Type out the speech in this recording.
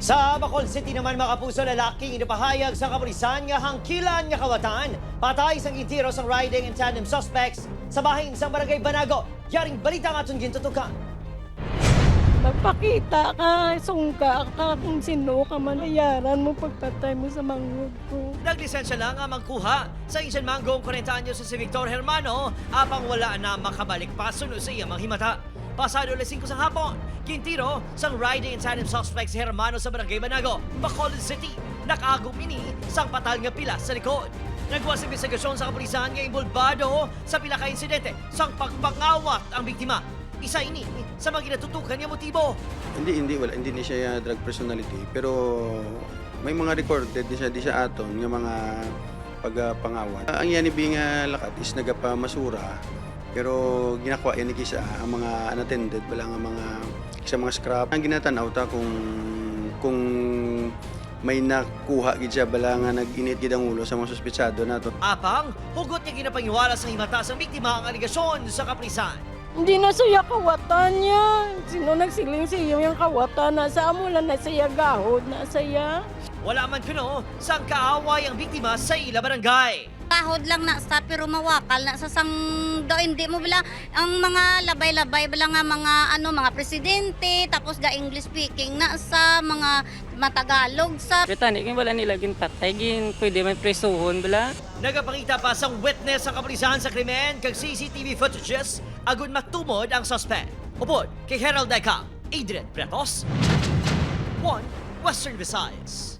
Sa Bacolod City naman mga kapuso, lalaking inapahayag sa kapulisan nga hangkilan nga kawatan. Patay sang gintiro sang riding and tandem suspects sa bahin sa Barangay Banago. Yaring balita nga itong gintutukan. Magpakita ka, sungka ka kung sino ka, manayaran mo pagpatay mo sa manghod ko. Naglisensya lang ang magkuha sa isang manggong 40 anyos sa si Victor Hermano apang wala na makabalik pa sunod sa iyang himata. Pasado alas 5 sa hapon, kintiro sang riding and tandem suspect si Hermano sa Barangay Banago, Bacolod City. Nakagong ini sang patal nga pilas sa likod. Nagwas investigasyon sa kapulisan nga involbado sa pila ka insidente sang pagpangawat ang biktima. Isa ini sa mga ginatutukan nga motibo. Hindi ni siya drug personality, pero may mga recorded di siya aton nga mga pagpangawat. Ang yan nga lakat is nagapamasura, pero ginakuha yan ni kisa ang mga unattended wala nga mga scrap. Ang ginatanaw ta kung may nakuha gid siya bala nga nag-init gid ang ulo sa mga suspetsado nato. Apang hugot niya ginapangiwala sa himata sang biktima ang aligasyon sa kapulisan. Hindi na siya kawatan niya. Sino nagsiling siya yung kawatan? Nasa amulan na siya gahod na siya. Wala man kuno sang kaaway ang biktima sa ila barangay. Kahod lang na sa pero mawakal na sa sang hindi mo bila ang mga labay-labay bila nga mga presidente tapos ga English speaking na sa mga matagalog sa Betani kung wala nila gintatay gin pwede may presuhon bala. Nagapangita pa sang witness sa kapulisan sa krimen kag CCTV footages agon matumod ang suspect. Upod kay Herald Daika, Adrian Pretos, 1 Western Visayas.